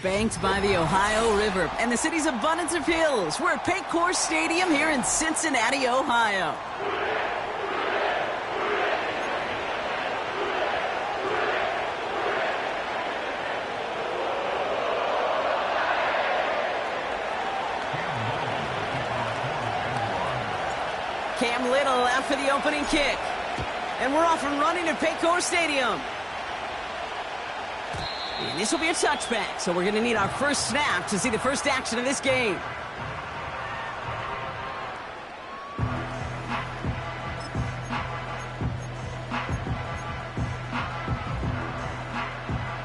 Banked by the Ohio River and the city's abundance of hills. We're at Paycor Stadium here in Cincinnati, Ohio. Cam Little out for the opening kick. And we're off and running at Paycor Stadium. And this will be a touchback, so we're going to need our first snap to see the first action of this game.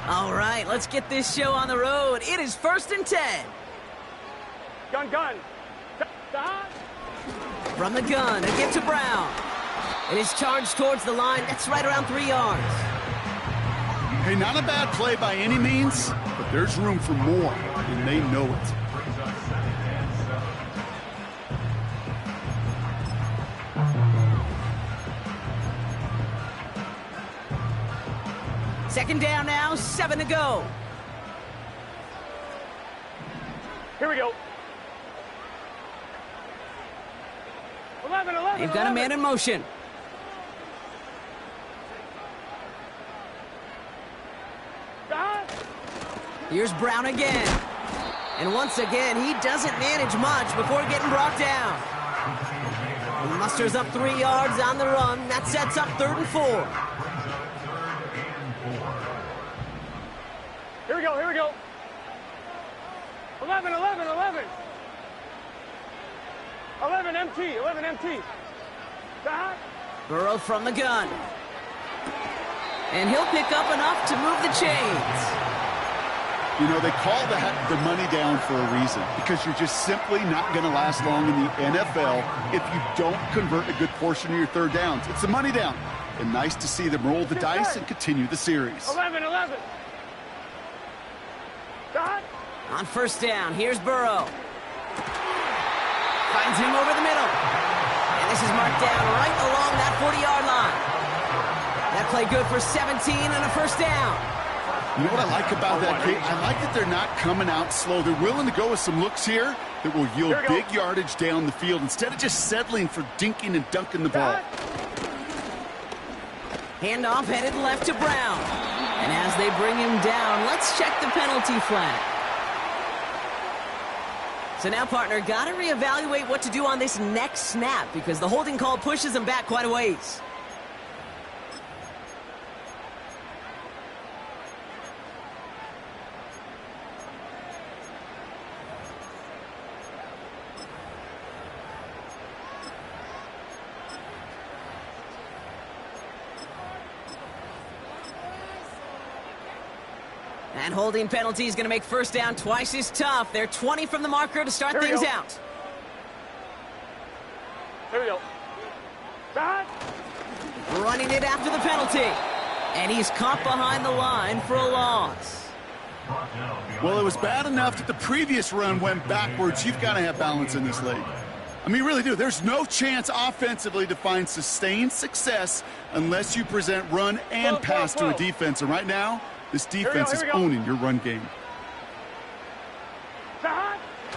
All right, let's get this show on the road. It is 1st and 10. Gun. From the gun, a get to Brown. It is charged towards the line. That's right around 3 yards. Hey, not a bad play by any means, but there's room for more, and they know it. Second down now, 7 to go. Here we go. 11. They've got a man in motion. Here's Brown again. And once again, he doesn't manage much before getting brought down. He musters up 3 yards on the run. That sets up 3rd and 4. Here we go. 11. 11 MT. Burrow from the gun. And he'll pick up enough to move the chains. You know, they call that the money down for a reason, because you're just simply not going to last long in the NFL if you don't convert a good portion of your third downs. It's the money down. And nice to see them roll the dice and continue the series. 11. On first down, here's Burrow. Finds him over the middle. And this is marked down right along that 40-yard line. That play good for 17 and a first down. You know what I like about that, Kate? I like that they're not coming out slow. They're willing to go with some looks here that will yield big yardage down the field instead of just settling for dinking and dunking the ball. Handoff headed left to Brown. And as they bring him down, let's check the penalty flag. So now, partner, got to reevaluate what to do on this next snap because the holding call pushes him back quite a ways. And holding penalty is going to make first down twice as tough. They're 20 from the marker to start things out. Here we go. Running it after the penalty. And he's caught behind the line for a loss. Well, it was bad enough that the previous run went backwards. You've got to have balance in this league. I mean, you really do. There's no chance offensively to find sustained success unless you present run and pass to a defense. And right now, this defense is owning your run game.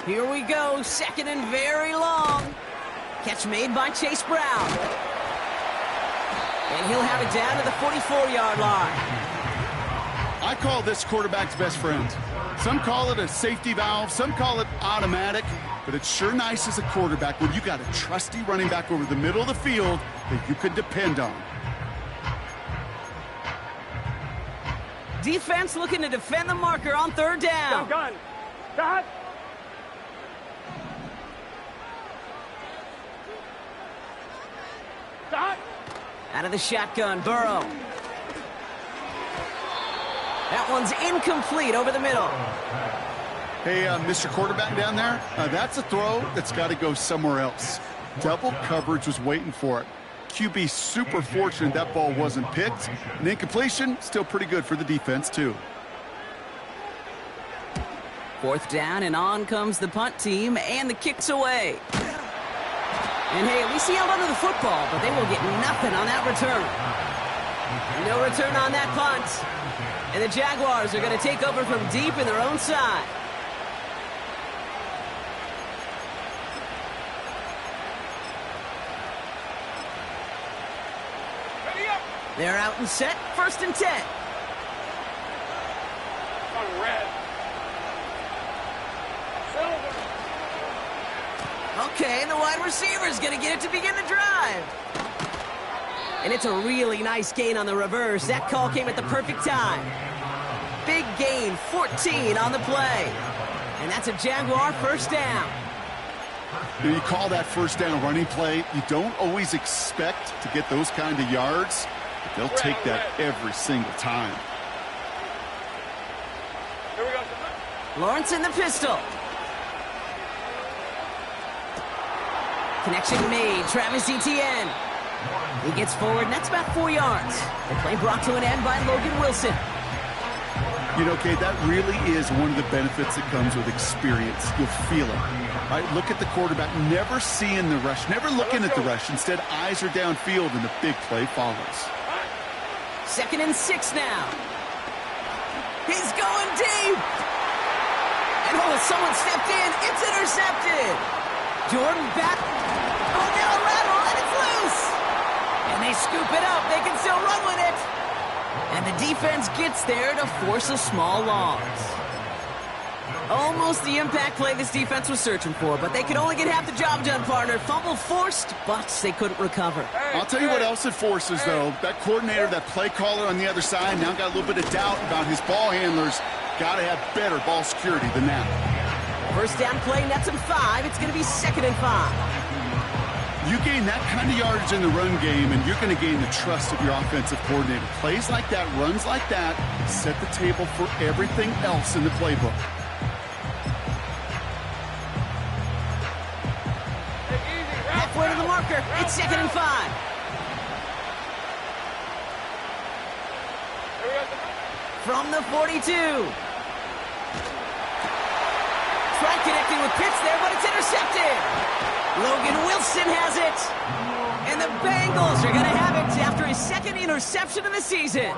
Here we go, 2nd and very long. Catch made by Chase Brown. And he'll have it down to the 44-yard line. I call this quarterback's best friend. Some call it a safety valve, some call it automatic, but it's sure nice as a quarterback when you got a trusty running back over the middle of the field that you can depend on. Defense looking to defend the marker on 3rd down. Gun. Out of the shotgun, Burrow. That one's incomplete over the middle. Hey, Mr. Quarterback down there, that's a throw that's got to go somewhere else. Double coverage was waiting for it. QB super fortunate that ball wasn't picked. And incompletion, still pretty good for the defense, too. 4th down, and on comes the punt team, and the kick's away. And hey, at least he held onto the football, but they will get nothing on that return. No return on that punt. And the Jaguars are going to take over from deep in their own side. They're out and set, 1st and 10. On red. Silver. Okay, and the wide receiver's going to get it to begin the drive. And it's a really nice gain on the reverse. That call came at the perfect time. Big gain, 14 on the play. And that's a Jaguar 1st down. When you call that 1st down running play, you don't always expect to get those kind of yards. They'll take that every single time. Here we go. Lawrence in the pistol. Connection made. Travis Etienne. He gets forward, and that's about 4 yards. The play brought to an end by Logan Wilson. You know, Kate, that really is one of the benefits that comes with experience. You'll feel it. Right? Look at the quarterback, never seeing the rush, never looking at the rush. Instead, eyes are downfield, and the big play follows. 2nd and 6 now. He's going deep. And someone stepped in. It's intercepted. Jordan back. Oh, now a rattle, and it's loose. And they scoop it up. They can still run with it. And the defense gets there to force a small loss. Almost the impact play this defense was searching for, but they could only get half the job done, partner. Fumble forced, but they couldn't recover. I'll tell you what else it forces, though. That coordinator, that play caller on the other side, now got a little bit of doubt about his ball handlers. Got to have better ball security than that. 1st down play, nets him 5. It's going to be 2nd and 5. You gain that kind of yardage in the run game, and you're going to gain the trust of your offensive coordinator. Plays like that, runs like that, set the table for everything else in the playbook. Halfway to the marker. It's 2nd and 5. From the 42. Try connecting with Pitts there, but it's intercepted. Logan Wilson has it. And the Bengals are going to have it after his 2nd interception of the season.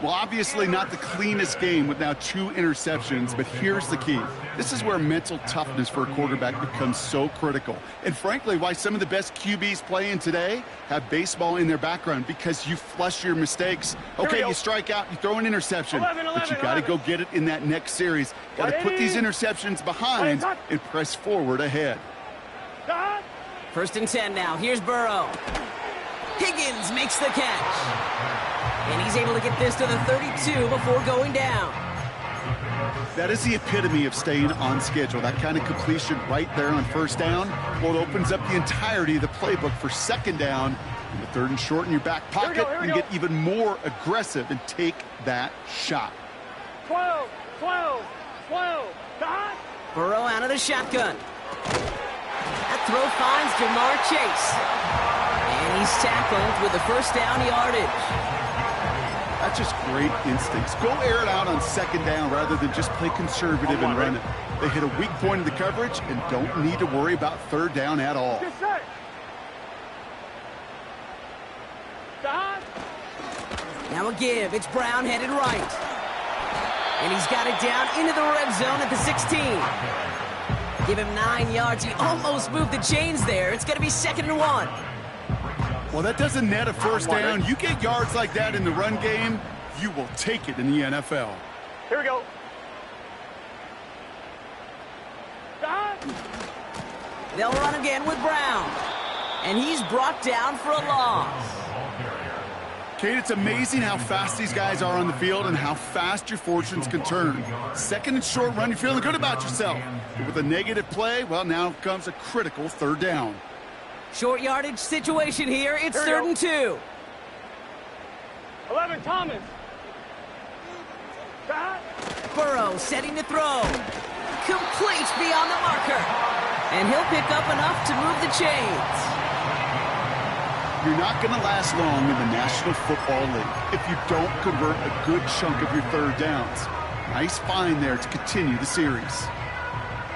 Well, obviously not the cleanest game with now 2 interceptions, but here's the key. This is where mental toughness for a quarterback becomes so critical. And frankly, why some of the best QBs playing today have baseball in their background, because you flush your mistakes. Okay, you strike out, you throw an interception, but you got to go get it in that next series. Got to put these interceptions behind and press forward ahead. 1st and 10 now. Here's Burrow. Higgins makes the catch. And he's able to get this to the 32 before going down. That is the epitome of staying on schedule. That kind of completion right there on 1st down. Well, it opens up the entirety of the playbook for 2nd down. And the 3rd and short in your back pocket, and get even more aggressive and take that shot. 12, 12, 12. Dot. Burrow out of the shotgun. That throw finds Jamar Chase. And he's tackled with the 1st down yardage. That's just great instincts. Go air it out on 2nd down rather than just play conservative and run it. They hit a weak point in the coverage and don't need to worry about 3rd down at all. Now a give. It's Brown headed right. And he's got it down into the red zone at the 16. Give him 9 yards. He almost moved the chains there. It's going to be 2nd and 1. Well, that doesn't net a 1st down. You get yards like that in the run game, you will take it in the NFL. Here we go. They'll run again with Brown. And he's brought down for a loss. Kate, it's amazing how fast these guys are on the field and how fast your fortunes can turn. 2nd and short run, you're feeling good about yourself. But with a negative play, well, now comes a critical 3rd down. Short yardage situation here. It's 3rd and 2. 11, Thomas. Burrow setting to throw. Complete beyond the marker. And he'll pick up enough to move the chains. You're not going to last long in the National Football League if you don't convert a good chunk of your 3rd downs. Nice find there to continue the series.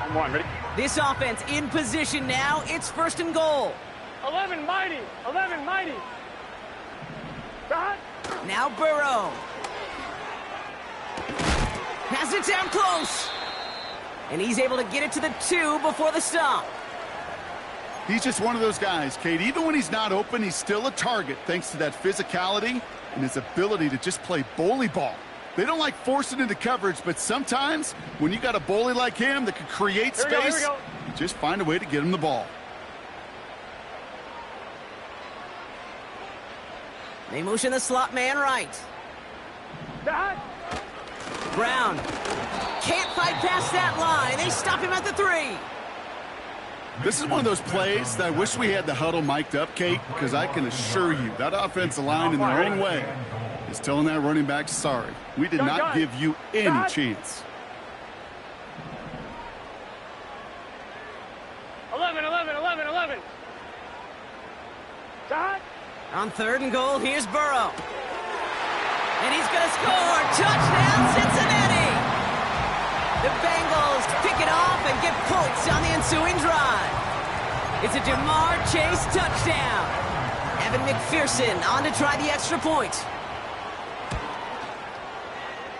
On 1, ready? This offense in position now. It's 1st and goal. 11, mighty. 11, mighty. Now Burrow. Has it down close. And he's able to get it to the 2 before the stop. He's just one of those guys, Kate. Even when he's not open, he's still a target thanks to that physicality and his ability to just play bully ball. They don't like forcing into coverage, but sometimes when you got a bully like him that can create space, you just find a way to get him the ball. They motion the slot man right. Brown can't fight past that line. They stop him at the 3. This is one of those plays that I wish we had the huddle mic'd up, Kate, because I can assure you that offensive line in their own way is telling that running back, sorry, we did not give you any chance. 11. Dot. On 3rd and goal, here's Burrow. And he's going to score. Touchdown, Cincinnati! The Bengals pick it off and get points on the ensuing drive. It's a Jamar Chase touchdown. Evan McPherson on to try the extra point.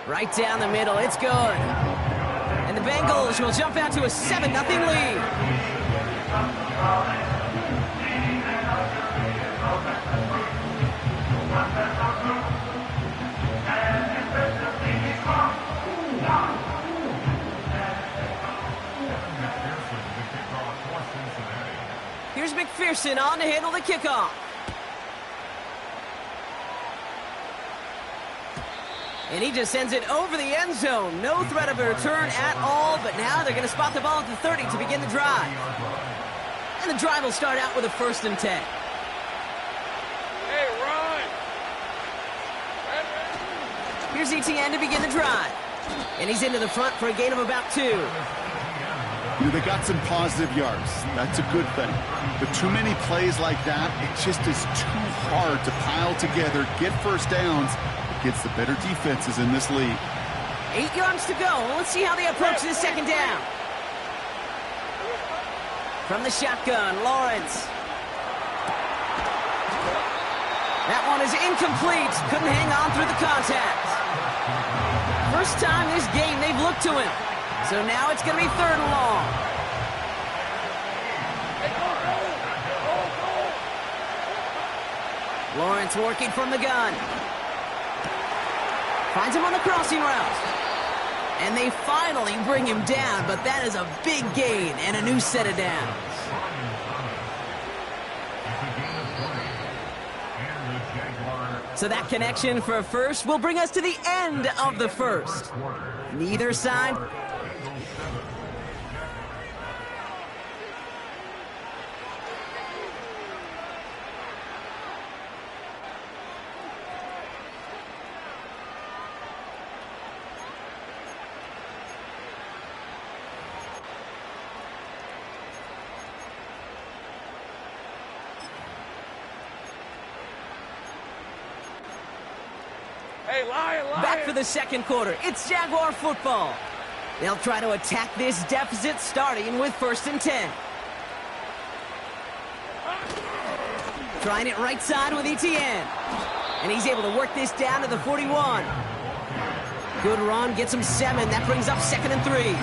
Right down the middle, it's good. And the Bengals will jump out to a 7-0 lead. Here's McPherson on to handle the kickoff. And he just sends it over the end zone. No threat of a return at all, but now they're going to spot the ball at the 30 to begin the drive. And the drive will start out with a 1st and 10. Hey, run! Here's ETN to begin the drive. And he's into the front for a gain of about 2. They got some positive yards. That's a good thing. But too many plays like that, it just is too hard to pile together, get first downs against the better defenses in this league. 8 yards to go. Let's see how they approach this 2nd down. From the shotgun, Lawrence. That one is incomplete. Couldn't hang on through the contact. First time this game they've looked to him. So now it's going to be 3rd and long. Lawrence working from the gun. Finds him on the crossing route. And they finally bring him down, but that is a big gain and a new set of downs. So that connection for a first will bring us to the end of the first. Neither side. Hey, Lion! Back for the 2nd quarter. It's Jaguar football. They'll try to attack this deficit starting with 1st and 10. Trying it right side with ETN. And he's able to work this down to the 41. Good run, gets him 7. That brings up 2nd and 3.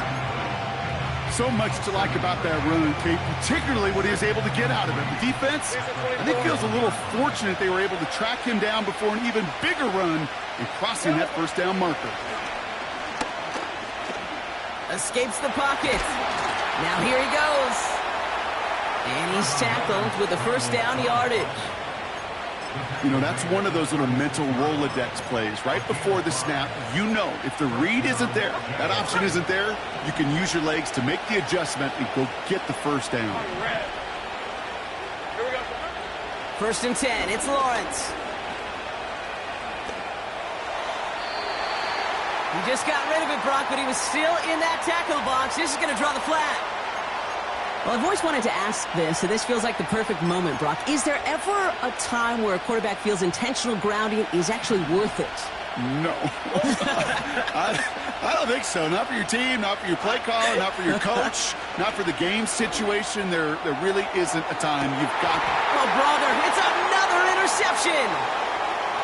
So much to like about that run, Kate, particularly what he was able to get out of it. The defense, I think, feels a little fortunate they were able to track him down before an even bigger run and crossing that 1st down marker. Escapes the pocket. Now here he goes. And he's tackled with the 1st down yardage. You know, that's one of those little mental Rolodex plays. Right before the snap, you know if the read isn't there, that option isn't there, you can use your legs to make the adjustment and go get the 1st down. 1st and 10, it's Lawrence. He just got rid of it, Brock, but he was still in that tackle box. This is going to draw the flag. Well, I've always wanted to ask this, so this feels like the perfect moment, Brock. Is there ever a time where a quarterback feels intentional grounding is actually worth it? No. I don't think so. Not for your team, not for your play caller, not for your coach, not for the game situation. There really isn't a time. You've got... Oh, brother, it's another interception.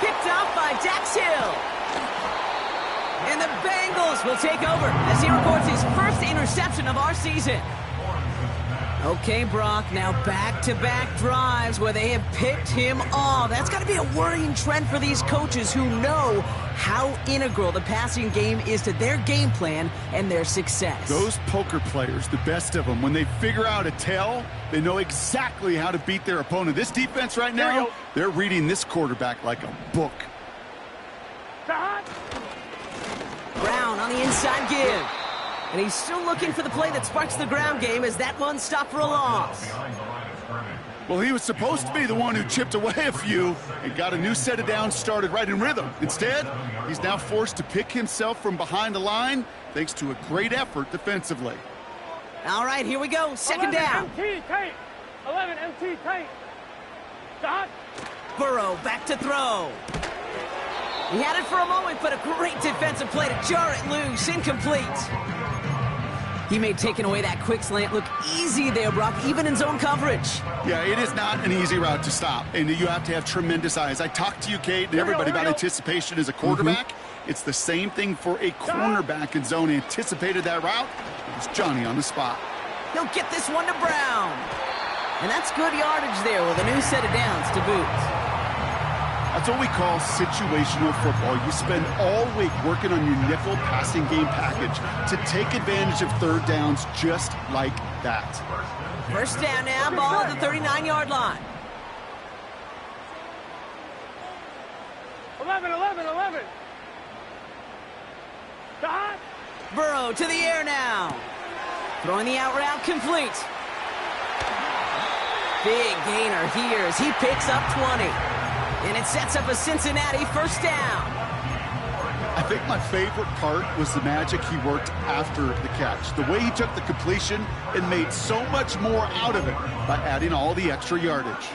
Picked off by Dax Hill. And the Bengals will take over as he records his first interception of our season. Okay, Brock, now back-to-back drives where they have picked him off. That's got to be a worrying trend for these coaches who know how integral the passing game is to their game plan and their success. Those poker players, the best of them, when they figure out a tell, they know exactly how to beat their opponent. This defense right now, they're reading this quarterback like a book. Brown on the inside give. And he's still looking for the play that sparks the ground game as that one stopped for a loss. Well, he was supposed to be the one who chipped away a few and got a new set of downs started right in rhythm. Instead, he's now forced to pick himself from behind the line thanks to a great effort defensively. All right, here we go. Second down. 11 MT tight. 11 MT tight. Dot. Burrow back to throw. He had it for a moment, but a great defensive play to jar it loose. Incomplete. He made taking away that quick slant look easy there, Brock, even in zone coverage. Yeah, it is not an easy route to stop, and you have to have tremendous eyes. I talked to you, Kate, and everybody about anticipation as a quarterback. It's the same thing for a cornerback in zone. Anticipated that route. It was Johnny on the spot. He'll get this one to Brown. And that's good yardage there with a new set of downs to boot. That's what we call situational football. You spend all week working on your nickel passing game package to take advantage of third downs just like that. First down now, ball at the 39-yard line. 11. Dot. Burrow to the air now. Throwing the out route complete. Big gainer here as he picks up 20. And it sets up a Cincinnati first down. I think my favorite part was the magic he worked after the catch. The way he took the completion and made so much more out of it by adding all the extra yardage.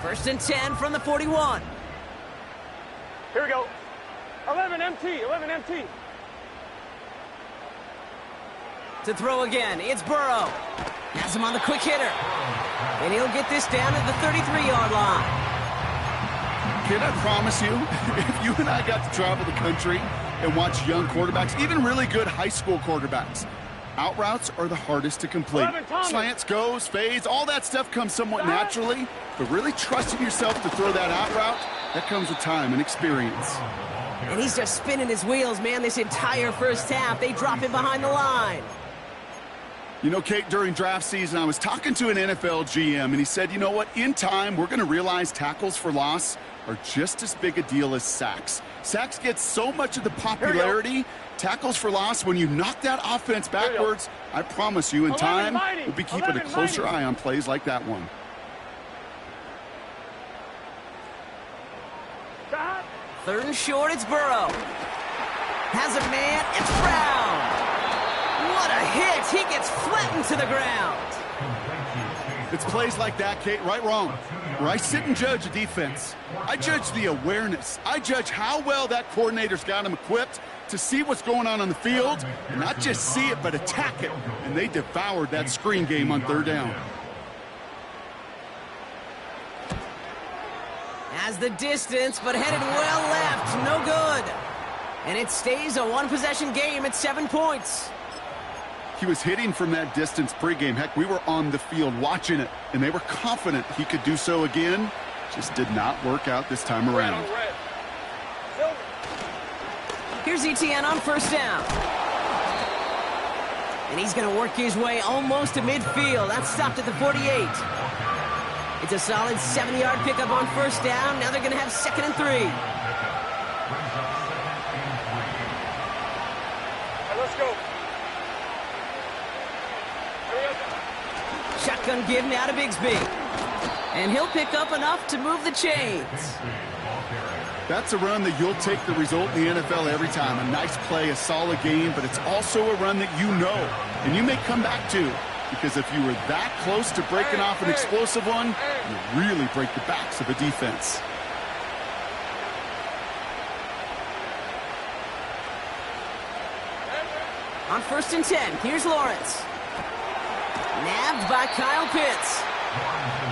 First and 10 from the 41. Here we go. 11 MT. To throw again, it's Burrow. Has him on the quick hitter. And he'll get this down at the 33-yard line. Can I promise you, if you and I got to travel the country and watch young quarterbacks, even really good high school quarterbacks, out routes are the hardest to complete. Slants, goes, fades, all that stuff comes somewhat naturally, but really trusting yourself to throw that out route, that comes with time and experience. And he's just spinning his wheels, man, this entire first half. They drop him behind the line. You know, Kate, during draft season, I was talking to an NFL GM, and he said, you know what, in time, we're going to realize tackles for loss are just as big a deal as sacks. Sacks get so much of the popularity. Tackles for loss, when you knock that offense backwards, I promise you, in time, we'll be keeping a closer eye on plays like that one. Third and short, it's Burrow. Has a man, it's Brown. What a hit! He gets flattened to the ground. It's plays like that, Kate, right, wrong, where I sit and judge a defense. I judge the awareness. I judge how well that coordinator's got him equipped to see what's going on the field, and not just see it, but attack it. And they devoured that screen game on third down. Has the distance, but headed well left. No good. And it stays a one-possession game at 7 points. He was hitting from that distance pregame. Heck, we were on the field watching it, and they were confident he could do so again. Just did not work out this time around. Here's ETN on first down. And he's going to work his way almost to midfield. That's stopped at the 48. It's a solid 70-yard pickup on first down. Now they're going to have 2nd and 3. Let's go. Shotgun give now to Bigsby. And he'll pick up enough to move the chains. That's a run that you'll take the result in the NFL every time. A nice play, a solid game, but it's also a run that you know and you may come back to. Because if you were that close to breaking off an explosive one, you really break the backs of a defense. On first and 10, here's Lawrence. Nabbed by Kyle Pitts.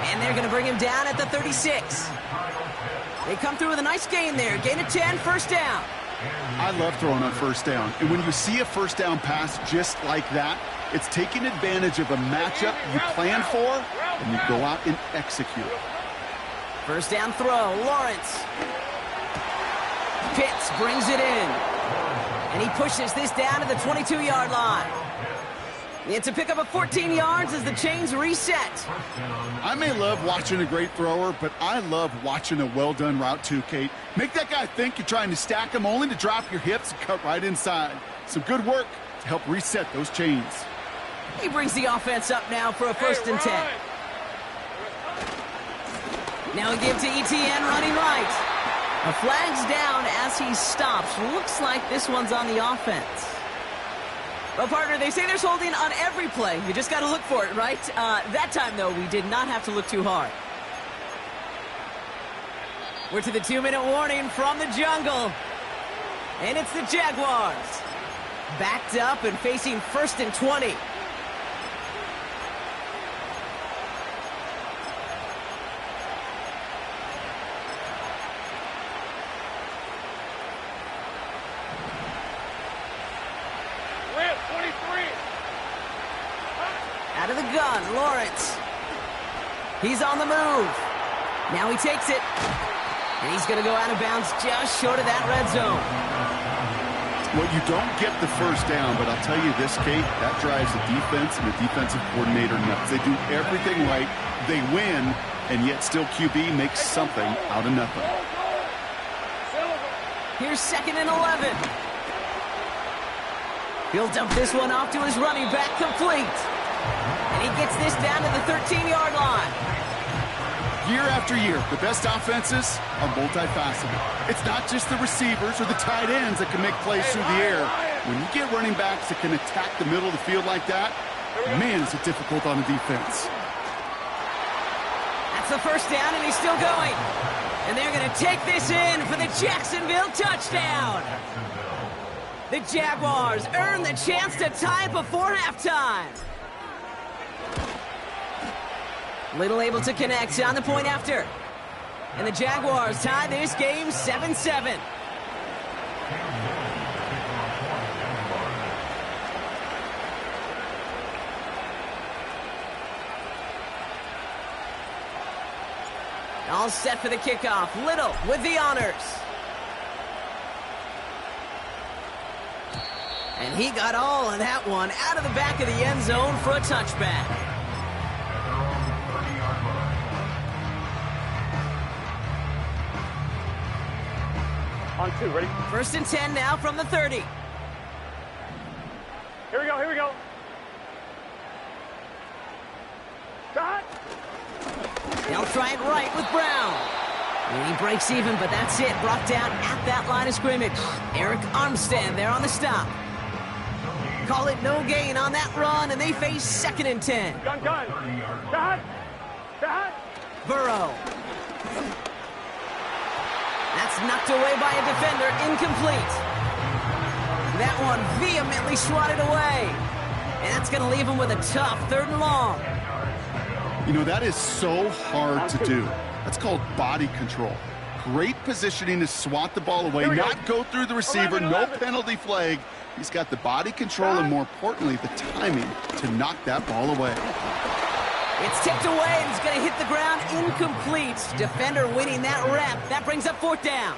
And they're going to bring him down at the 36. They come through with a nice gain there. Gain of 10, first down. I love throwing on first down. And when you see a first down pass just like that, it's taking advantage of a matchup you plan for, and you go out and execute. First down throw, Lawrence. Pitts brings it in. And he pushes this down to the 22-yard line. It's a pickup of 14 yards as the chains reset. I may love watching a great thrower, but I love watching a well-done route too, Kate. Make that guy think you're trying to stack him only to drop your hips and cut right inside. Some good work to help reset those chains. He brings the offense up now for a first and 10. Now he gives to ETN running right. A flag's down as he stops. Looks like this one's on the offense. Well, partner, they say there's holding on every play. You just got to look for it, right? That time, though, we did not have to look too hard. We're to the 2-minute warning from the jungle. And it's the Jaguars. Backed up and facing first and 20. Out of the gun, Lawrence. He's on the move. Now he takes it. And he's going to go out of bounds just short of that red zone. Well, you don't get the first down, but I'll tell you this, Kate, that drives the defense and the defensive coordinator nuts. They do everything right. They win, and yet still QB makes something out of nothing. Here's second and 11. He'll dump this one off to his running back, complete. And he gets this down to the 13-yard line. Year after year, the best offenses are multifaceted. It's not just the receivers or the tight ends that can make plays through the air. When you get running backs that can attack the middle of the field like that, man, is it difficult on the defense. That's the first down, and he's still going. And they're going to take this in for the Jacksonville touchdown. The Jaguars earn the chance to tie before halftime. Little able to connect on the point after. And the Jaguars tie this game 7-7. All set for the kickoff. Little with the honors. And he got all of that one out of the back of the end zone for a touchback. On 2, ready? First and 10 now from the 30. Here we go, here we go. Shot! They'll try it right with Brown. And he breaks even, but that's it. Brought down at that line of scrimmage. Eric Armstead there on the stop. Call it no gain on that run, and they face second and 10. Gun. Shot! Shot! Burrow. That's knocked away by a defender, incomplete. That one vehemently swatted away. And that's going to leave him with a tough 3rd and long. You know, that is so hard to do. That's called body control. Great positioning to swat the ball away, not go through the receiver, 11. no penalty flag. He's got the body control and, more importantly, the timing to knock that ball away. It's tipped away, and he's going to hit the ground incomplete. Defender winning that rep. That brings up 4th down.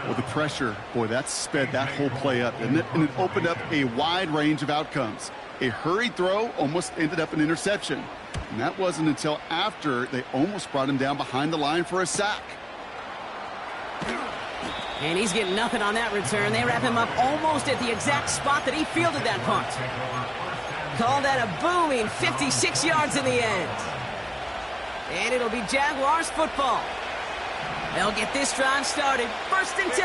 Well, the pressure, boy, that sped that whole play up, didn't it? And it opened up a wide range of outcomes. A hurried throw almost ended up an interception. And that wasn't until after they almost brought him down behind the line for a sack. And he's getting nothing on that return. They wrap him up almost at the exact spot that he fielded that punt. Call that a booming 56 yards in the end. And it'll be Jaguars football. They'll get this drive started. First and 10.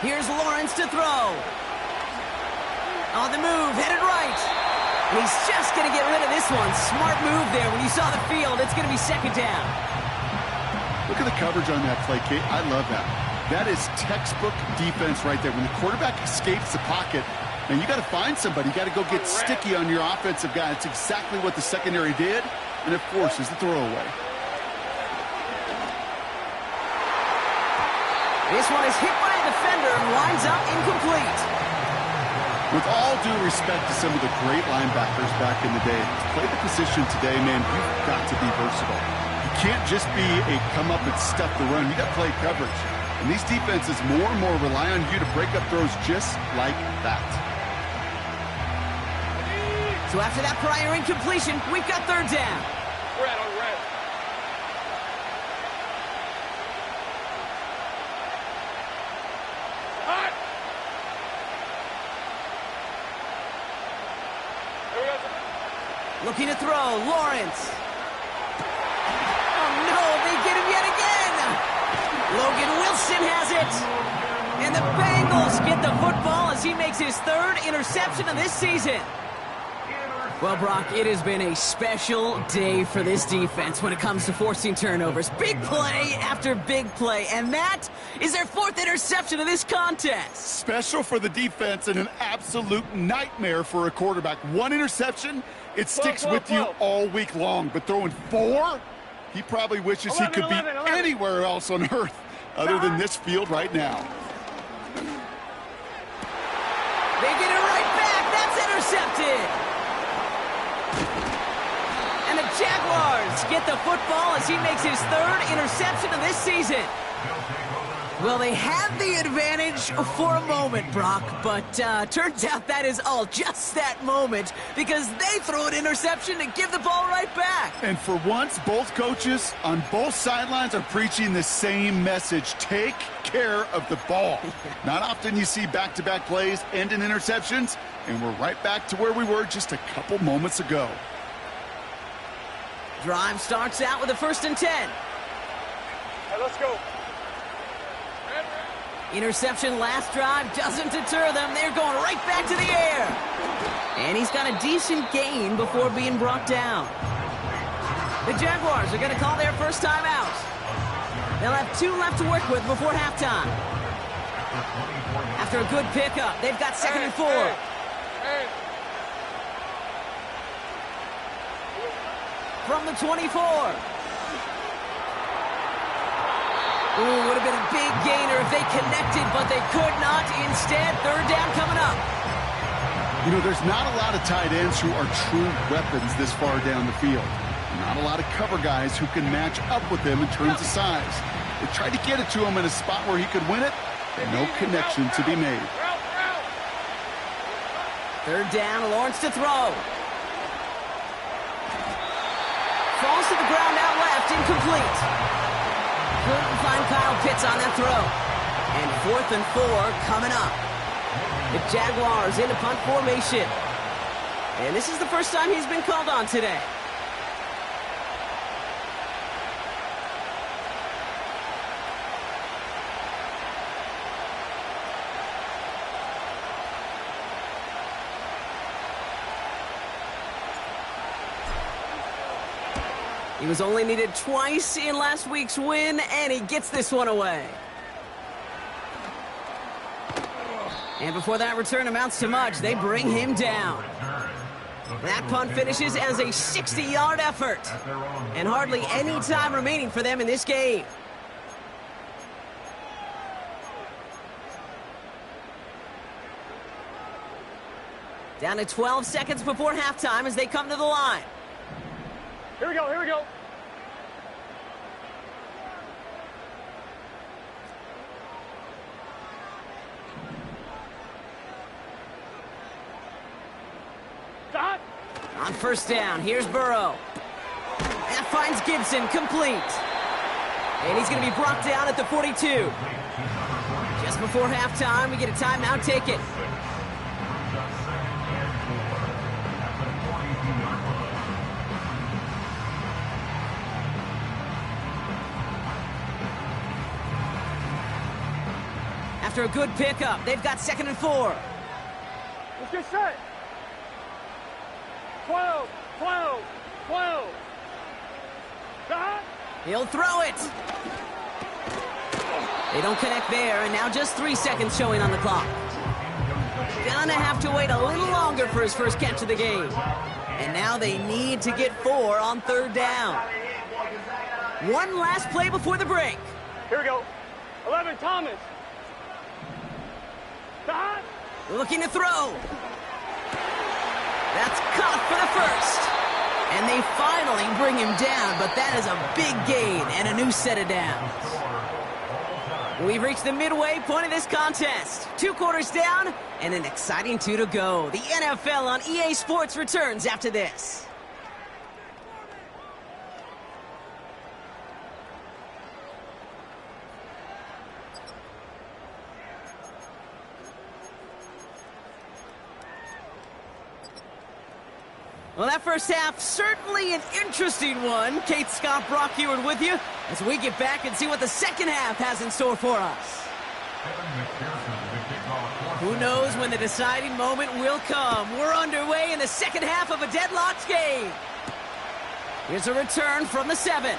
Here's Lawrence to throw. On the move, headed right. And he's just going to get rid of this one. Smart move there. When you saw the field, it's going to be second down. Look at the coverage on that play, Kate. I love that. That is textbook defense right there. When the quarterback escapes the pocket, And you got to find somebody. You got to go get sticky on your offensive guy. It's exactly what the secondary did, and it forces the throwaway. This one is hit by a defender and winds up incomplete. With all due respect to some of the great linebackers back in the day, to play the position today, man, you've got to be versatile. You can't just be a come up and stuff the run. You got to play coverage. And these defenses more and more rely on you to break up throws just like that. So after that prior incompletion, we've got third down. Red on red. Hot. Here we go. Looking to throw, Lawrence. Oh no, they get him yet again. Logan Wilson has it. And the Bengals get the football as he makes his third interception of this season. Well, Brock, it has been a special day for this defense when it comes to forcing turnovers. Big play after big play, and that is their fourth interception of this contest. Special for the defense and an absolute nightmare for a quarterback. One interception, it sticks with you all week long. But throwing 4, he probably wishes he could be anywhere else on earth other than this field right now. They get it right back. That's intercepted. And the Jaguars get the football as he makes his third interception of this season. Well, they had the advantage for a moment, Brock, but turns out that is all just that moment because they throw an interception to give the ball right back. And for once, both coaches on both sidelines are preaching the same message. Take care of the ball. Not often you see back-to-back plays end in interceptions, and we're right back to where we were just a couple moments ago. Drive starts out with a 1st and 10. Hey, let's go. Interception last drive doesn't deter them. They're going right back to the air. And he's got a decent gain before being brought down. The Jaguars are going to call their first time out. They'll have 2 left to work with before halftime. After a good pickup, they've got 2nd and 4. From the 24. Ooh, would have been a big gainer if they connected, but they could not. Instead, 3rd down coming up. You know, there's not a lot of tight ends who are true weapons this far down the field. Not a lot of cover guys who can match up with them in terms of size. They tried to get it to him in a spot where he could win it, but no connection to be made. 3rd down, Lawrence to throw. Falls to the ground out left, incomplete. Couldn't find Kyle Pitts on that throw. And 4th and 4 coming up. The Jaguars into punt formation. And this is the first time he's been called on today. He was only needed twice in last week's win, and he gets this one away. And before that return amounts to much, they bring him down. That punt finishes as a 60-yard effort. And hardly any time remaining for them in this game. Down to 12 seconds before halftime as they come to the line. Here we go, here we go. Stop. On 1st down, here's Burrow. That finds Gibson, complete. And he's going to be brought down at the 42. Just before halftime, we get a timeout taken. After a good pickup, they've got 2nd and 4. Let's get set. 12, 12, 12. Stop. He'll throw it. They don't connect there, and now just 3 seconds showing on the clock. gonna have to wait a little longer for his first catch of the game. And now they need to get 4 on 3rd down. One last play before the break. Here we go. 11, Thomas. Stop. Looking to throw. That's caught for the first. And they finally bring him down, but that is a big gain and a new set of downs. We've reached the midway point of this contest. 2 quarters down and an exciting 2 to go. The NFL on EA Sports returns after this. Well, that first half, certainly an interesting one. Kate, Scott, Brock Heward with you as we get back and see what the second half has in store for us. Who knows when the deciding moment will come. We're underway in the second half of a deadlocked game. Here's a return from the 7.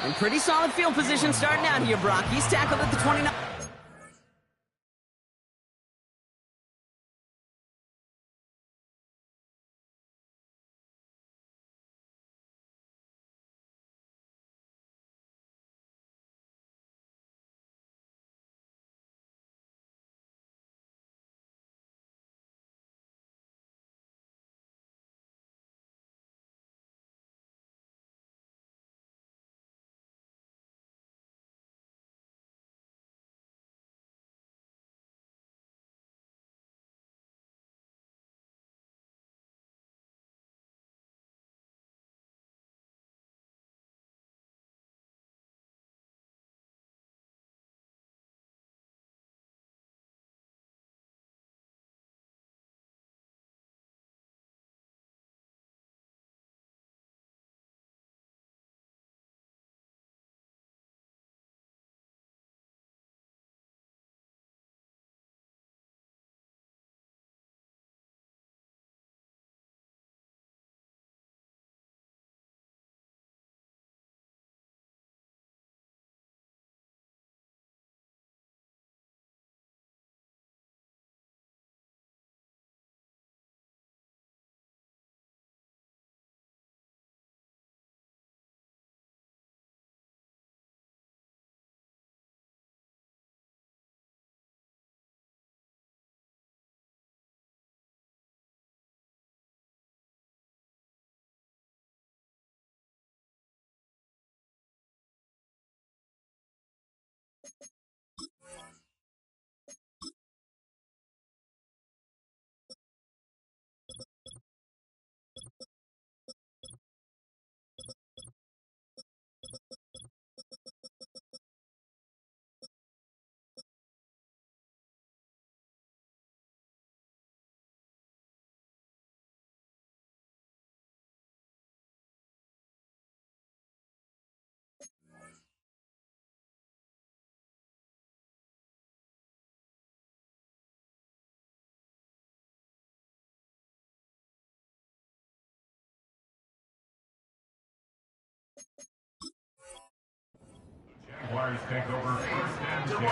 In pretty solid field position starting out here, Brock. He's tackled at the 29. Jaguars take over 1st and 10 at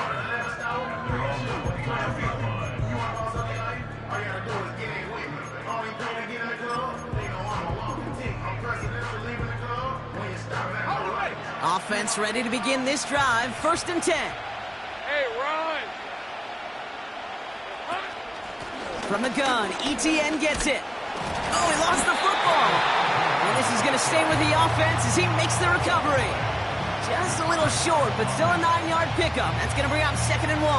their own 45-yard line. All you gotta do is get in with me. Only thing to get in the club, they know I'm a walking tick. I'm presidential leaving the club when you stop at the right. Offense ready to begin this drive. 1st and 10. Hey, run. From the gun, ETN gets it. Oh, he lost the football. And this is going to stay with the offense as he makes the recovery. Just a little short, but still a 9-yard pickup. That's going to bring up 2nd and 1.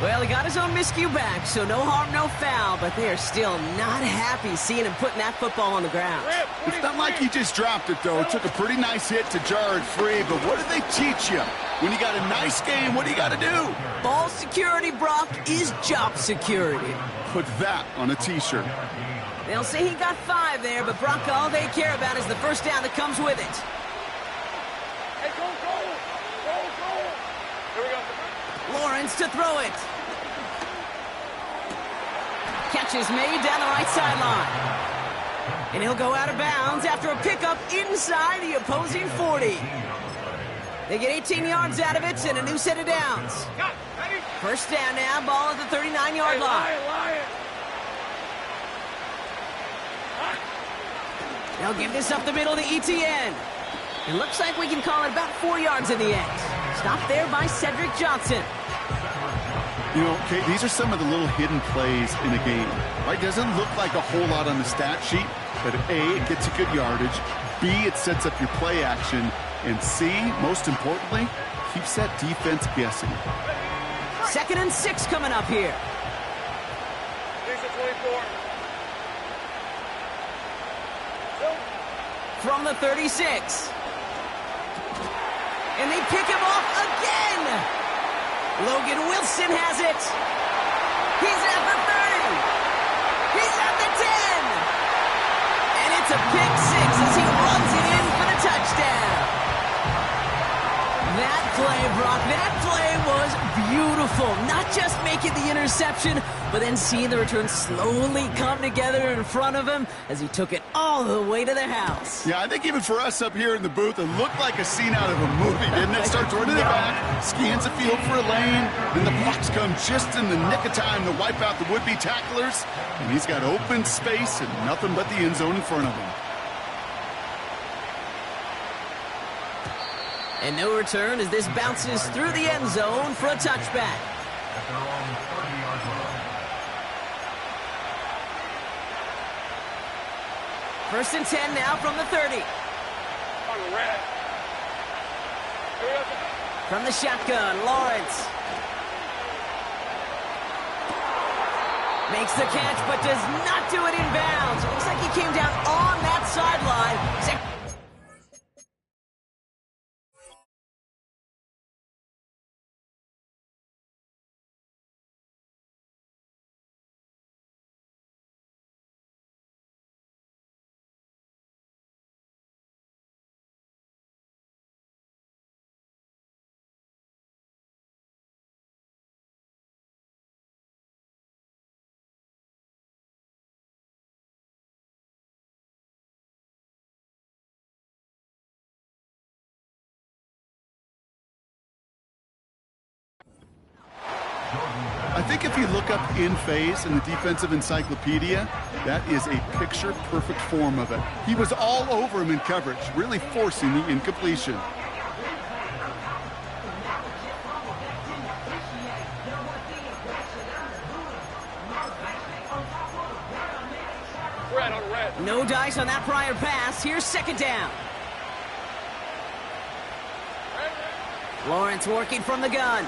Well, he got his own miscue back, so no harm, no foul, but they are still not happy seeing him putting that football on the ground. It's not like he just dropped it, though. It took a pretty nice hit to jar it free, but what did they teach you? When you got a nice game, what do you got to do? Ball security, Brock, is job security. Put that on a T-shirt. They'll say he got 5 there, but Brock, all they care about is the first down that comes with it. Hey, go. Here we go. Lawrence to throw it. Catch is made down the right sideline. And he'll go out of bounds after a pickup inside the opposing 40. They get 18 yards out of it and a new set of downs. First down now, ball at the 39-yard line. They'll give this up the middle to ETN. It looks like we can call it about 4 yards in the end. Stopped there by Cedric Johnson. You know, Kate, these are some of the little hidden plays in a game. Right? Doesn't look like a whole lot on the stat sheet, but A, it gets you good yardage. B, it sets up your play action. And C, most importantly, keeps that defense guessing. 2nd and 6 coming up here. From the 36. And they pick him off again. Logan Wilson has it. He's at the 30. He's at the 10. And it's a pick six as he runs it in for the touchdown. That play, Brock, that play was beautiful. Not just making the interception, but then seeing the return slowly come together in front of him as he took it all the way to the house. Yeah, I think even for us up here in the booth, it looked like a scene out of a movie, didn't it? Starts running it back, scans the field for a lane, and the Bucs come just in the nick of time to wipe out the would-be tacklers, and he's got open space and nothing but the end zone in front of him. And no return as this bounces through the end zone for a touchback. First and 10 now from the 30. From the shotgun, Lawrence. Makes the catch, but does not do it in bounds. It looks like he came down on that sideline. I think if you look up in phase in the defensive encyclopedia, that is a picture-perfect form of it. He was all over him in coverage, really forcing the incompletion. No dice on that prior pass. Here's second down. Lawrence working from the gun.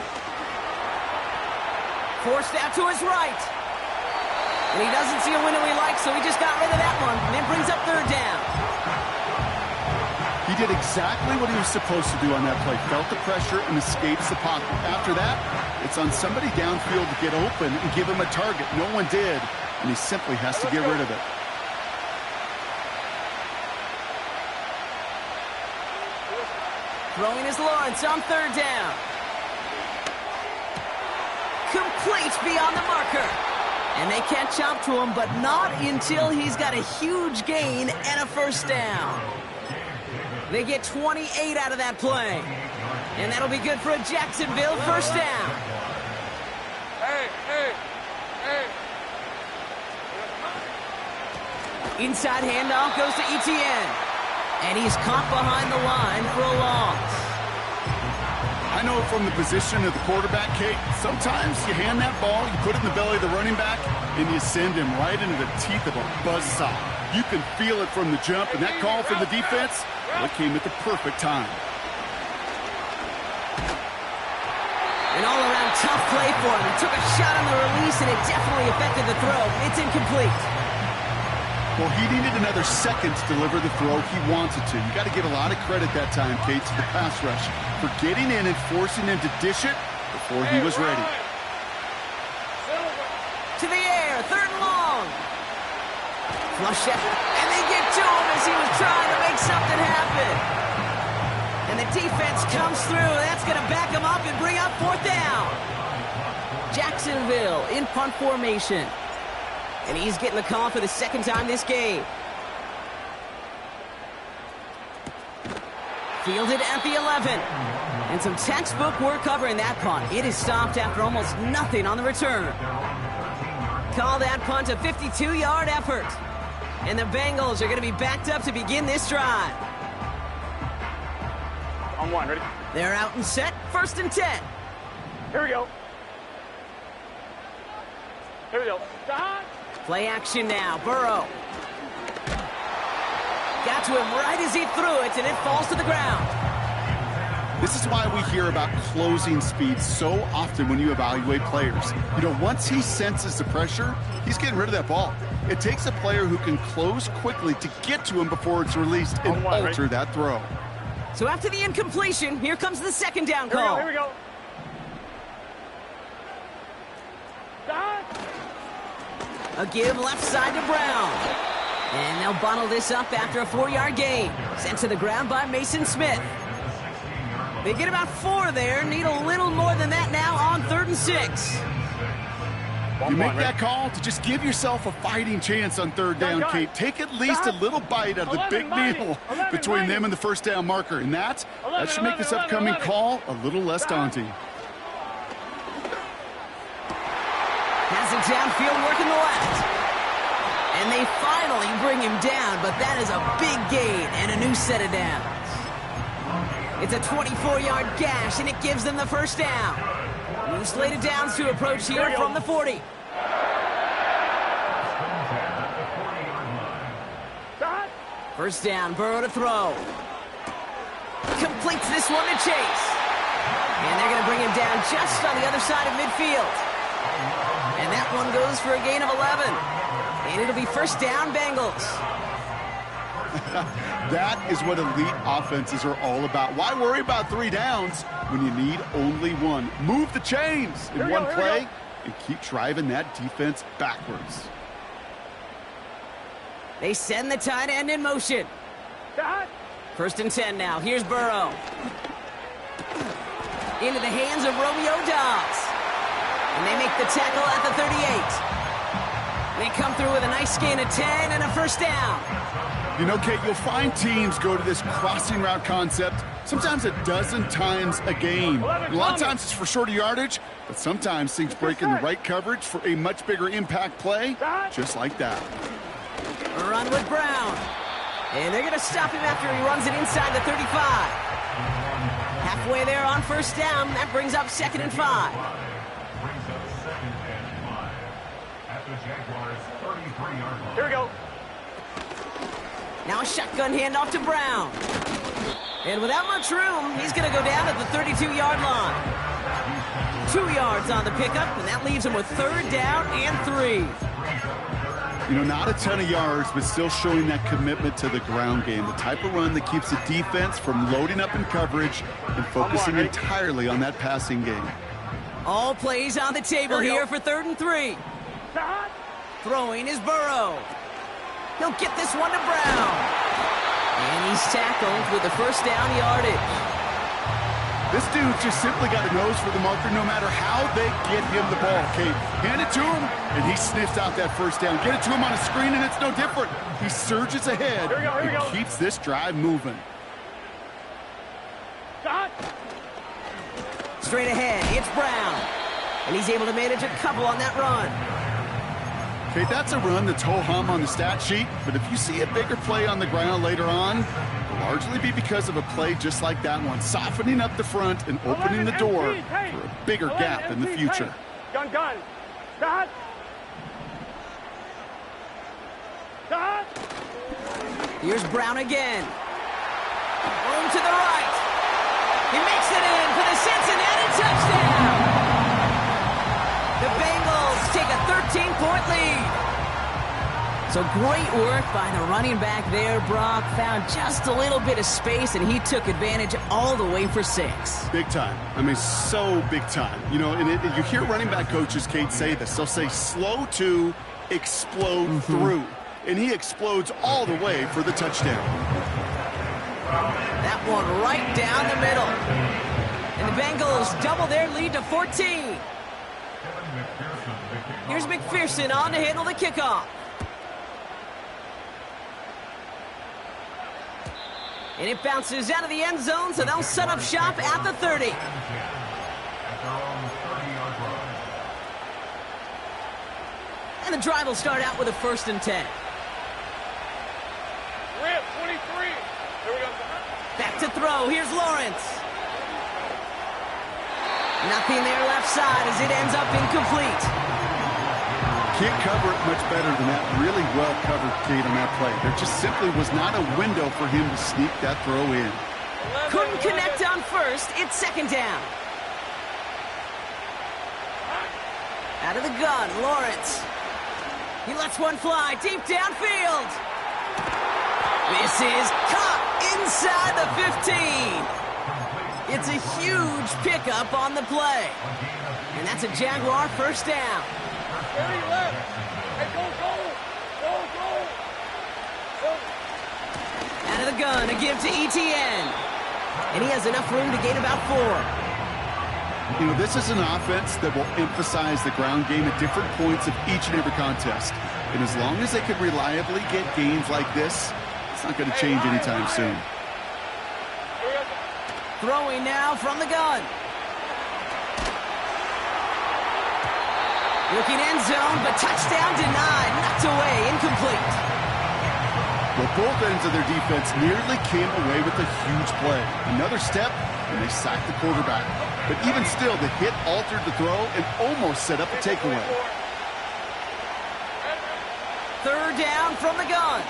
Forced out to his right. And he doesn't see a window he likes, so he just got rid of that one. And then brings up third down. He did exactly what he was supposed to do on that play. Felt the pressure and escapes the pocket. After that, it's on somebody downfield to get open and give him a target. No one did, and he simply has to get rid of it. Throwing is Lawrence on third down. Complete beyond the marker. And they catch up to him, but not until he's got a huge gain and a first down. They get 28 out of that play. And that'll be good for a Jacksonville first down. Inside handoff goes to ETN. And he's caught behind the line for a loss. I know from the position of the quarterback, Kate, sometimes you hand that ball, you put it in the belly of the running back, and you send him right into the teeth of a buzzsaw. You can feel it from the jump, and that call from the defense, well, it came at the perfect time. An all-around tough play for him. He took a shot on the release, and it definitely affected the throw. It's incomplete. Well, he needed another second to deliver the throw he wanted to. You got to give a lot of credit that time, Kate, to the pass rush for getting in and forcing him to dish it before he was ready. To the air, third and long. Flush it, and they get to him as he was trying to make something happen. And the defense comes through. That's going to back him up and bring up fourth down. Jacksonville in punt formation. And he's getting the call for the second time this game. Fielded at the 11. And some textbook work covering that punt. It is stopped after almost nothing on the return. Call that punt a 52-yard effort. And the Bengals are going to be backed up to begin this drive. On one, ready? They're out and set, 1st and 10. Here we go. Here we go. Stop. Play action now, Burrow. Got to him right as he threw it, and it falls to the ground. This is why we hear about closing speed so often when you evaluate players. You know, once he senses the pressure, he's getting rid of that ball. It takes a player who can close quickly to get to him before it's released and alter that throw. So after the incompletion, here comes the 2nd down call. Here we go. Stop. A give left side to Brown. And they'll bottle this up after a 4-yard gain. Sent to the ground by Mason Smith. They get about 4 there. Need a little more than that now on 3rd and 6. You make that call to just give yourself a fighting chance on 3rd down, Kate. Take at least a little bite out of the big meal between them and the 1st down marker. And that should make this upcoming call a little less daunting. Has it downfield working the left. And they finally bring him down, but that is a big gain and a new set of downs. It's a 24-yard gash, and it gives them the 1st down. New slate of downs to approach here from the 40. First down, Burrow to throw. Completes this one to Chase. And they're going to bring him down just on the other side of midfield. And that one goes for a gain of 11. And it'll be 1st down, Bengals. That is what elite offenses are all about. Why worry about 3 downs when you need only 1? Move the chains in one play and keep driving that defense backwards. They send the tight end in motion. 1st and 10 now. Here's Burrow. Into the hands of Romeo Dobbs. And they make the tackle at the 38. They come through with a nice gain of 10 and a 1st down. You know, Kate, you'll find teams go to this crossing route concept sometimes a dozen times a game. A lot of times it's for shorter yardage, but sometimes things break in the right coverage for a much bigger impact play, just like that. A run with Brown. And they're going to stop him after he runs it inside the 35. Halfway there on 1st down. That brings up 2nd and 5. Here we go. Now a shotgun handoff to Brown. And without much room, he's going to go down at the 32-yard line. 2 yards on the pickup, and that leaves him with 3rd down and 3. You know, not a ton of yards, but still showing that commitment to the ground game. The type of run that keeps the defense from loading up in coverage and focusing entirely on that passing game. All plays on the table here for 3rd and 3. Throwing is Burrow. He'll get this one to Brown. And he's tackled with the 1st down yardage. This dude just simply got a nose for the marker no matter how they get him the ball, Kate. Hand it to him, and he sniffs out that 1st down. Get it to him on a screen, and it's no different. He surges ahead and keeps this drive moving. Straight ahead, it's Brown. And he's able to manage a couple on that run. Okay, that's a run that's ho-hum on the stat sheet, but if you see a bigger play on the ground later on, it'll largely be because of a play just like that one, softening up the front and opening the door for a bigger gap in the future. Gun. Start. Here's Brown again. Room to the right. He makes it in for the Cincinnati touchdown. The Bengals take a 13-point lead. So great work by the running back there, Brock. Found just a little bit of space, and he took advantage all the way for 6. Big time. I mean, so big time. You know, and you hear running back coaches, Kate, say this. They'll say slow to explode through. And he explodes all the way for the touchdown. That one right down the middle. And the Bengals double their lead to 14. Here's McPherson on to handle the kickoff. And it bounces out of the end zone, so they'll set up shop at the 30. And the drive will start out with a 1st and 10. Rip, 23. Here we go. Back to throw. Here's Lawrence. Nothing there left side as it ends up incomplete. Can't cover it much better than that. Really well covered, Kate, on that play. There just simply was not a window for him to sneak that throw in. Couldn't connect on 1st. It's 2nd down. Out of the gun, Lawrence. He lets one fly deep downfield. This is caught inside the 15. It's a huge pickup on the play. And that's a Jaguar 1st down. 30 left. Hey, go. Out of the gun, a give to ETN. And he has enough room to gain about 4. You know, this is an offense that will emphasize the ground game at different points of each and every contest. And as long as they can reliably get gains like this, it's not going to change anytime soon. Throwing now from the gun. Looking end zone, but touchdown denied. Knocked away, incomplete. Well, both ends of their defense nearly came away with a huge play. Another step, and they sacked the quarterback. But even still, the hit altered the throw and almost set up a takeaway. 3rd down from the gun.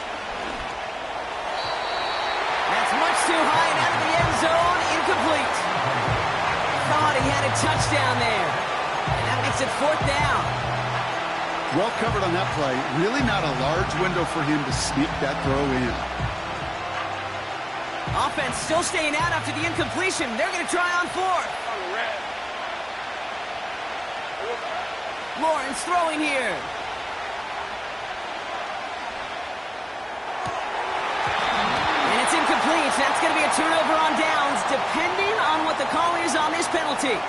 That's much too high and out of the end zone. Incomplete. Thought he had a touchdown there. And that makes it 4th down. Well covered on that play. Really not a large window for him to sneak that throw in. Offense still staying out after the incompletion. They're going to try on 4th. Lawrence throwing here. And it's incomplete. That's going to be a turnover on downs, depending on what the call is on this penalty.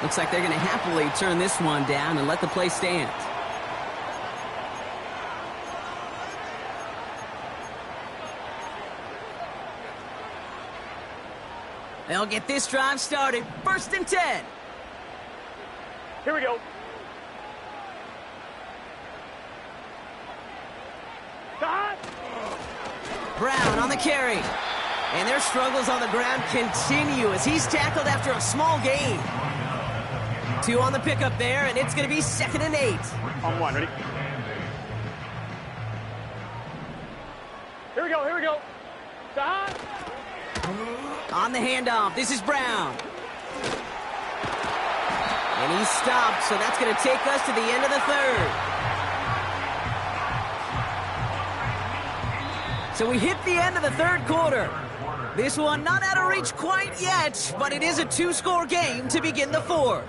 Looks like they're going to happily turn this one down and let the play stand. They'll get this drive started. 1st and 10. Here we go. Stop. Brown on the carry. And their struggles on the ground continue as he's tackled after a small gain. 2 on the pickup there, and it's going to be 2nd and 8. On 1, ready? Here we go. Stop. On the handoff, this is Brown. And he stopped, so that's going to take us to the end of the 3rd. So we hit the end of the 3rd quarter. This one not out of reach quite yet, but it is a 2-score game to begin the 4th.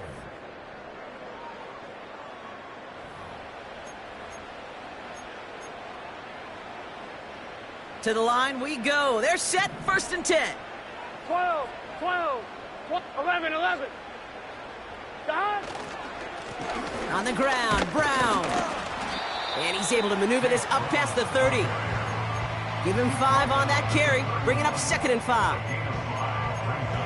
To the line we go. They're set. 1st and 10. 12, 11. Stop. On the ground, Brown. And he's able to maneuver this up past the 30. Give him 5 on that carry. Bring it up 2nd and 5.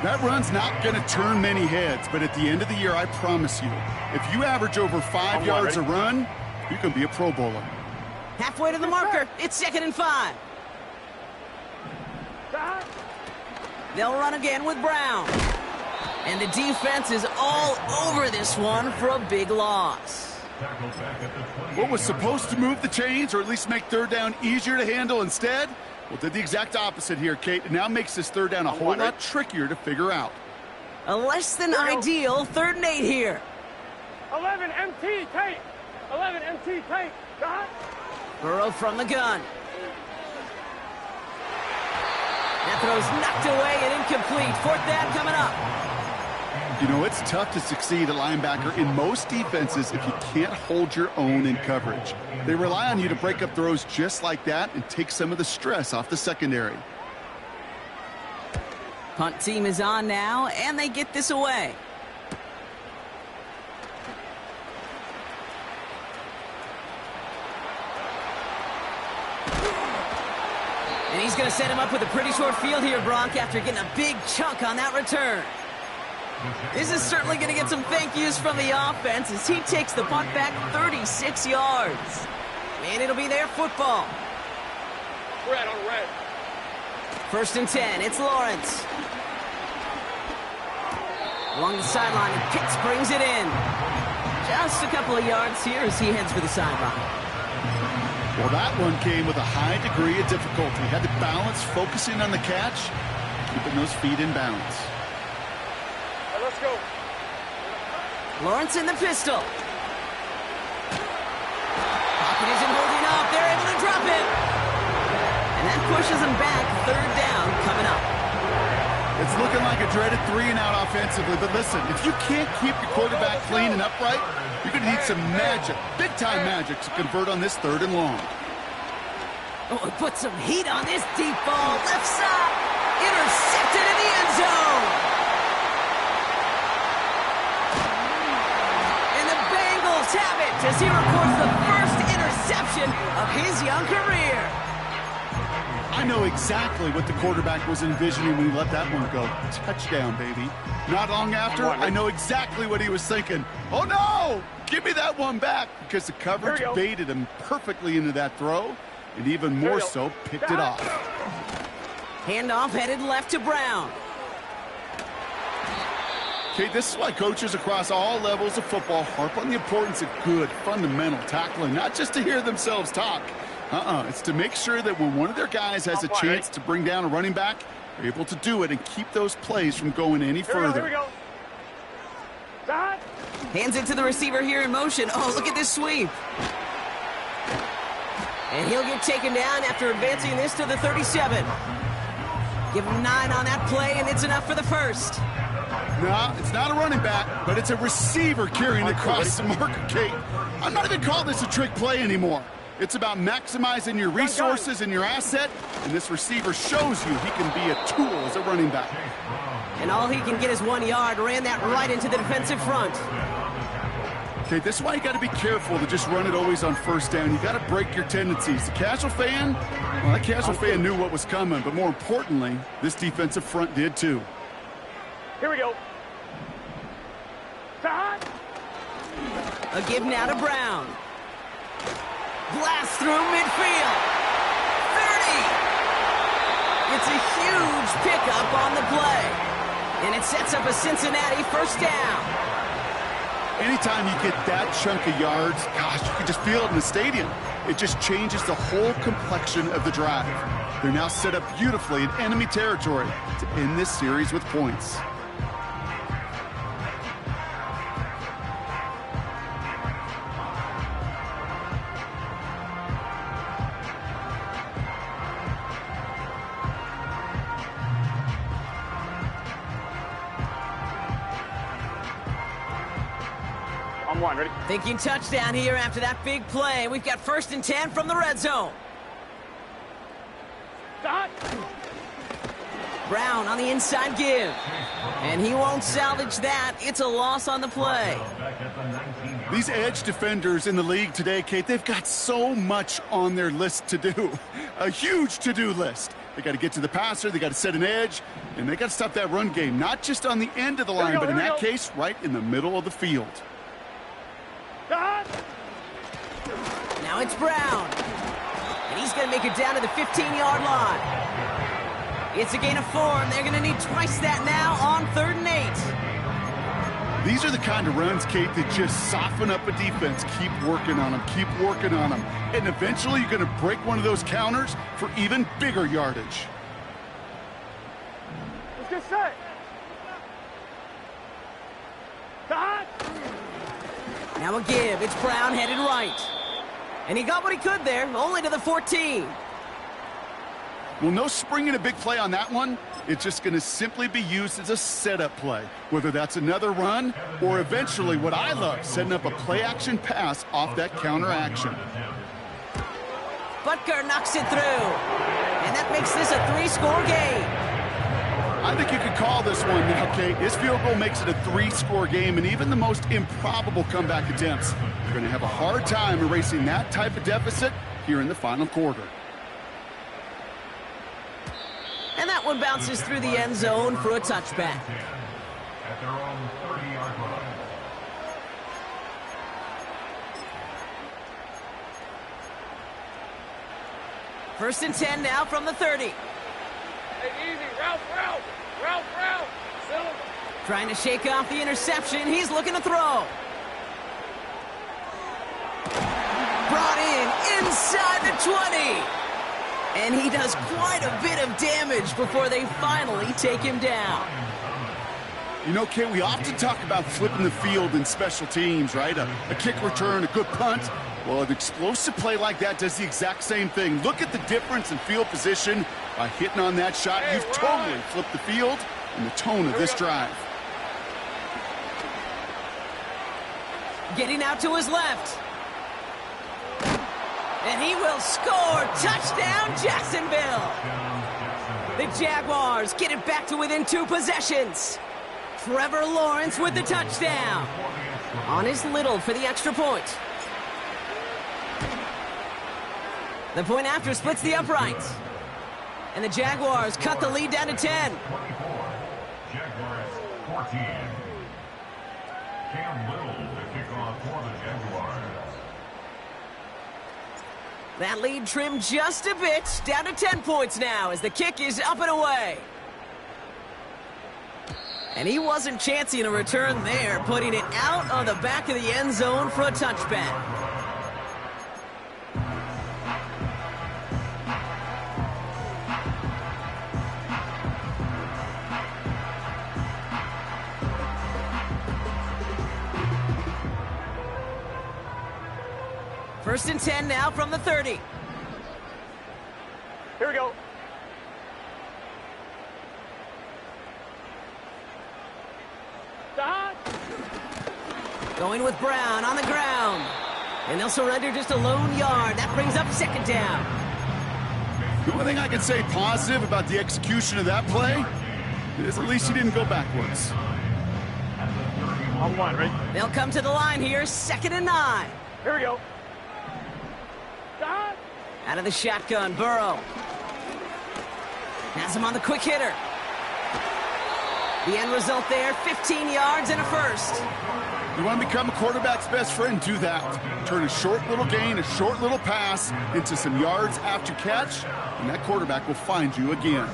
That run's not going to turn many heads, but at the end of the year, I promise you, if you average over 5 yards a run, you can be a Pro Bowler. Halfway to the marker. It's 2nd and 5. Stop. They'll run again with Brown. And the defense is all over this one for a big loss. What was supposed to move the chains, or at least make 3rd down easier to handle instead? Well, did the exact opposite here, Kate. It now makes this 3rd down a whole lot trickier to figure out. A less than ideal 3rd and 8 here. 11 MT tape. 11 MT tape. Stop. Burrow from the gun. That throw's knocked away and incomplete. 4th down coming up. You know, it's tough to succeed at linebacker in most defenses if you can't hold your own in coverage. They rely on you to break up throws just like that and take some of the stress off the secondary. Punt team is on now, and they get this away. And he's going to set him up with a pretty short field here, Brock, after getting a big chunk on that return. This is certainly going to get some thank yous from the offense as he takes the punt back 36 yards. And it'll be their football. Red on red. 1st and 10, it's Lawrence. Along the sideline, and Pitts brings it in. Just a couple of yards here as he heads for the sideline. Well, that one came with a high degree of difficulty. Had to balance focusing on the catch, keeping those feet in bounds. Right, let's go. Lawrence in the pistol. Pocket isn't holding up. They're able to drop it. And that pushes them back. 3rd down coming up. It's looking like a dreaded 3-and-out offensively, but listen, if you can't keep your quarterback clean and upright, you're going to need some magic, big-time magic, to convert on this 3rd and long. Oh, put some heat on this deep ball. Left side. Intercepted in the end zone. And the Bengals have it as he records the first interception of his young career. I know exactly what the quarterback was envisioning when he let that one go. Touchdown, baby. Not long after, I know exactly what he was thinking. Oh, no! Give me that one back, because the coverage baited him perfectly into that throw, and even more so, picked it off. Handoff headed left to Brown. Okay, this is why coaches across all levels of football harp on the importance of good, fundamental tackling, not just to hear themselves talk. It's to make sure that when one of their guys has a chance to bring down a running back, they're able to do it and keep those plays from going any further. Here we go. Dot. Hands it to the receiver here in motion. Oh, look at this sweep. And he'll get taken down after advancing this to the 37. Give him 9 on that play, and it's enough for the first. No, it's not a running back, but it's a receiver carrying across the marker, Kate. I'm not even calling this a trick play anymore. It's about maximizing your resources and your asset, and this receiver shows you he can be a tool as a running back. And all he can get is 1 yard. Ran that right into the defensive front. Okay, this is why you got to be careful to just run it always on 1st down. You got to break your tendencies. The casual fan, well, that casual fan knew what was coming, but more importantly, this defensive front did too. Here we go. Dot. A give now to Brown. Blast through midfield. 30. It's a huge pickup on the play. And it sets up a Cincinnati 1st down. Anytime you get that chunk of yards, gosh, you can just feel it in the stadium. It just changes the whole complexion of the drive. They're now set up beautifully in enemy territory to end this series with points. On 1, ready? Thinking touchdown here after that big play. We've got 1st and 10 from the red zone. Dot. Brown on the inside give. And he won't salvage that. It's a loss on the play. These edge defenders in the league today, Kate, they've got so much on their list to do. A huge to-do list. They got to get to the passer, they got to set an edge, and they got to stop that run game, not just on the end of the line, but in that case, right in the middle of the field. Dot. Now it's Brown. And he's going to make it down to the 15-yard line. It's a gain of 4, and they're going to need twice that now on 3rd and 8. These are the kind of runs, Kate, that just soften up a defense. Keep working on them, keep working on them. And eventually you're going to break one of those counters for even bigger yardage. Let's get set. Dot. Now a give. It's Brown headed right. And he got what he could there, only to the 14. Well, no springing a big play on that one. It's just going to simply be used as a setup play, whether that's another run or eventually what I love, setting up a play-action pass off that counter action. Butker knocks it through. And that makes this a 3-score game. I think you could call this one now, Kate. This field goal makes it a 3-score game, and even the most improbable comeback attempts are going to have a hard time erasing that type of deficit here in the final quarter. one bounces through the end zone for a touchback. At their own 30-yard line. First and 10 now from the 30. Hey, easy. Route. Settle. Trying to shake off the interception. He's looking to throw. Brought in inside the 20. And he does quite a bit of damage before they finally take him down. You know, Kate, we often talk about flipping the field in special teams, right? A kick return, a good punt. Well, an explosive play like that does the exact same thing. Look at the difference in field position by hitting on that shot. Hey, You've totally flipped the field and the tone of this drive. Getting out to his left. And he will score. Touchdown, Jacksonville. The Jaguars get it back to within 2 possessions. Trevor Lawrence with the touchdown. On his little for the extra point. The point after splits the uprights. And the Jaguars cut the lead down to 10. 24. Jaguars 14. Cam Little to kick off for the Jaguars. That lead trimmed just a bit, down to 10 points now as the kick is up and away. And he wasn't chancing a return there, putting it out on the back of the end zone for a touchback. First and 10 now from the 30. Here we go. Stop. Going with Brown on the ground. And they'll surrender just a lone yard. That brings up second down. The one thing I can say positive about the execution of that play is at least he didn't go backwards. On one, right? They'll come to the line here, 2nd and 9. Here we go. Stop. Out of the shotgun, Burrow. Has him on the quick hitter. The end result there, 15 yards and a first. You want to become a quarterback's best friend, do that. Turn a short little gain, a short little pass into some yards after catch, and that quarterback will find you again.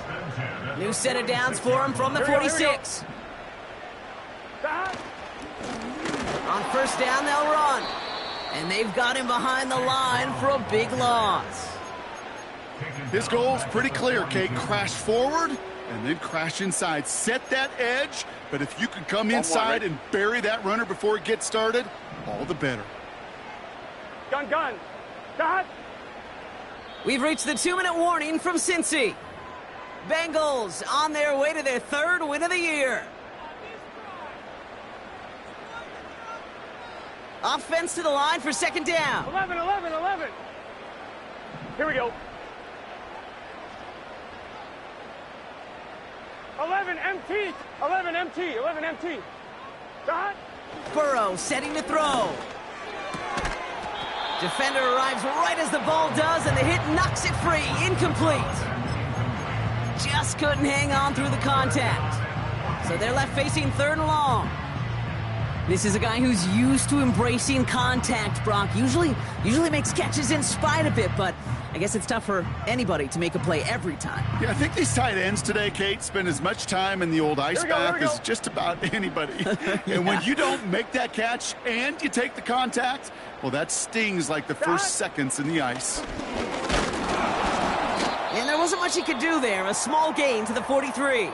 New set of downs for him from the 46. Stop. On first down, they'll run. And they've got him behind the line for a big loss. His goal is pretty clear, Kate. Crash forward and then crash inside. Set that edge, but if you can come inside and bury that runner before it gets started, all the better. Gun. Stop. We've reached the 2-minute warning from Cincy. Bengals on their way to their 3rd win of the year. Offense to the line for second down. 11. Here we go. 11 MT. Stop. Burrow setting to throw. Defender arrives right as the ball does, and the hit knocks it free. Incomplete. Just couldn't hang on through the contact. So they're left facing 3rd and long. This is a guy who's used to embracing contact, Brock. Usually makes catches in spite of it, but I guess it's tough for anybody to make a play every time. Yeah, I think these tight ends today, Kate, spend as much time in the old ice bath as just about anybody. And when you don't make that catch and you take the contact, well, that stings like the first seconds in the ice. And there wasn't much he could do there. A small gain to the 43.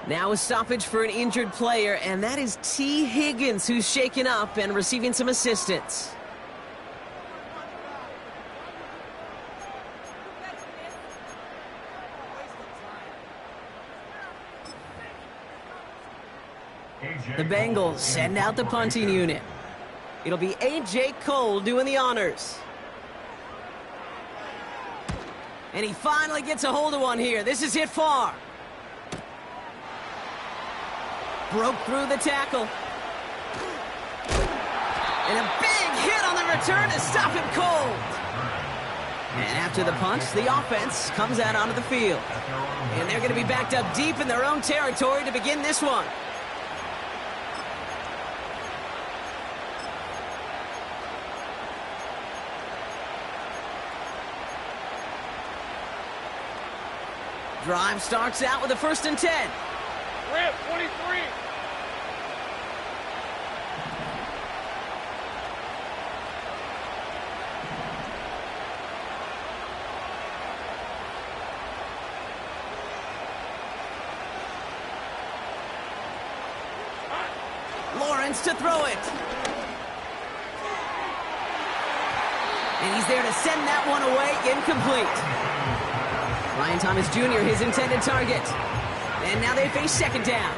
Now a stoppage for an injured player, and that is T. Higgins, who's shaken up and receiving some assistance. The Bengals send out the punting unit. It'll be A.J. Cole doing the honors. And he finally gets a hold of one here. This is hit far. Broke through the tackle. And a big hit on the return to stop him cold. And after the punch, the offense comes out onto the field. And they're going to be backed up deep in their own territory to begin this one. Drive starts out with a 1st and 10. Rip, 23. Lawrence to throw it. And he's there to send that one away, incomplete. Ryan Thomas Jr., his intended target. And now they face 2nd down.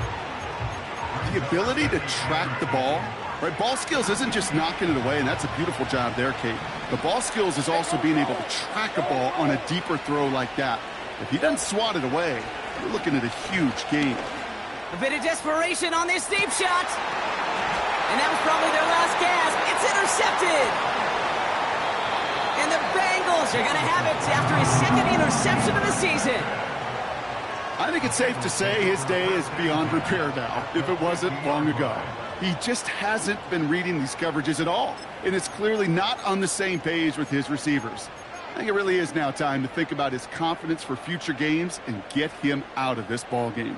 The ability to track the ball, right? Ball skills isn't just knocking it away, and that's a beautiful job there, Kate. The ball skills is also being able to track a ball on a deeper throw like that. If he doesn't swat it away, you're looking at a huge gain. A bit of desperation on this deep shot. And that was probably their last gasp. It's intercepted. And the Bengals are going to have it after his 2nd interception of the season. I think it's safe to say his day is beyond repair now, if it wasn't long ago. He just hasn't been reading these coverages at all, and it's clearly not on the same page with his receivers. I think it really is now time to think about his confidence for future games and get him out of this ball game.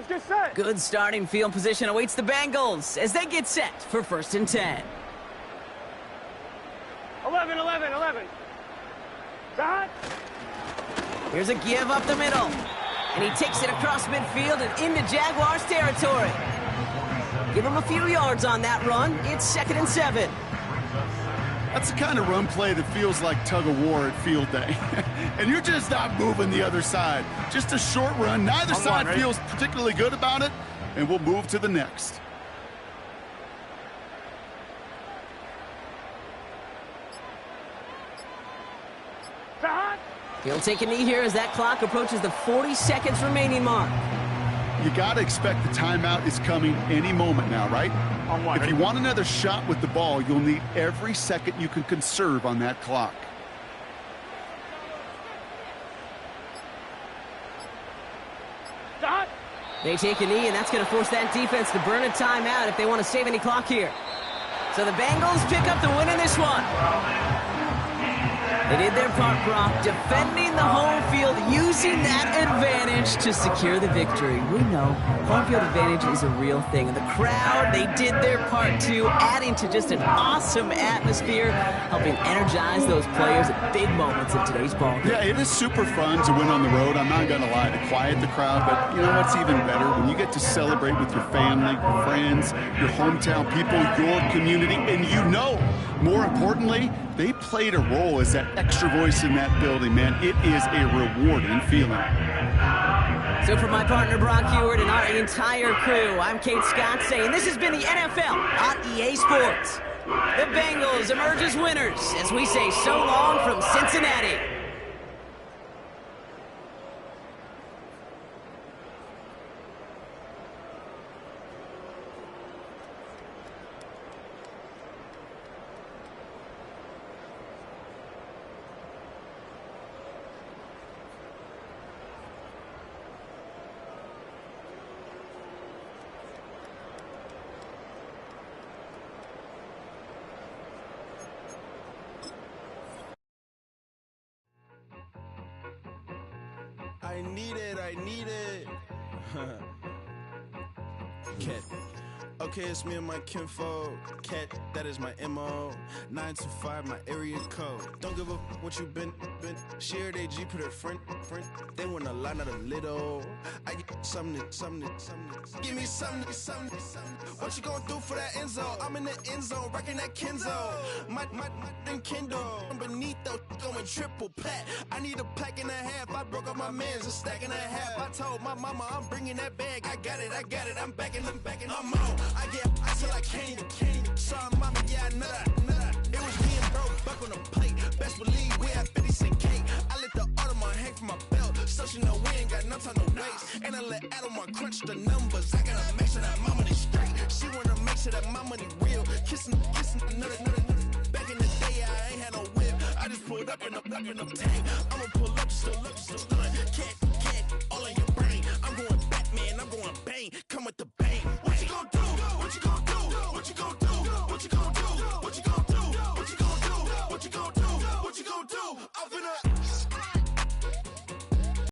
Get set. Good starting field position awaits the Bengals as they get set for 1st and 10. 11, 11, 11. Dot. Here's a give up the middle. And he takes it across midfield and into Jaguars territory. Give him a few yards on that run. It's 2nd and 7. That's the kind of run play that feels like tug-of-war at field day. And you're just not moving the other side. Just a short run. Neither side feels particularly good about it, and we'll move to the next. He'll take a knee here as that clock approaches the 40 seconds remaining mark. You got to expect the timeout is coming any moment now, right? If you want another shot with the ball, you'll need every second you can conserve on that clock. They take a knee, and that's going to force that defense to burn a timeout if they want to save any clock here. So the Bengals pick up the win in this one. They did their part, Brock, defending the home field, using that advantage to secure the victory. We know home field advantage is a real thing. And the crowd, they did their part too, adding to just an awesome atmosphere, helping energize those players at big moments in today's ball game. Yeah, it is super fun to win on the road. I'm not going to lie, to quiet the crowd. But you know what's even better? When you get to celebrate with your family, your friends, your hometown people, your community, and you know, more importantly, they played a role as that extra voice in that building, man. It is a rewarding feeling. So for my partner, Brock Heward, and our entire crew, I'm Kate Scott saying this has been the NFL on EA Sports. The Bengals emerge as winners as we say so long from Cincinnati. I need it. Cat. Okay, it's me and my kinfolk. Cat, that is my MO. 925, my area code. Don't give a what you been. Shared AG, put her front. They want a lot, not a little. I get something. Give me something. What you gonna do for that end zone? I'm in the end zone, rocking that Kenzo. My thing Kindle. I'm beneath though, going triple pack. I need a pack and a half. I broke up my mans, a stack and a half. I told my mama I'm bringing that bag. I got it. I'm backing, I'm out. I get ice till I can't. Sorry, mama, yeah, I know that. It was me and bro, buckle crunch the numbers. I gotta make sure that my money straight. She wanna make sure that my money real. Kissing another. Back in the day, I ain't had no whip. I just pulled up in the tank. I'ma pull up, just done. Can't, all in your brain. I'm going Batman, I'm going bang. Come with the bang. What you gonna do? What you gonna do? What you gonna do? What you gonna do? What you gonna do? What you gonna do? What you gonna do? What you gonna do? I'm finna.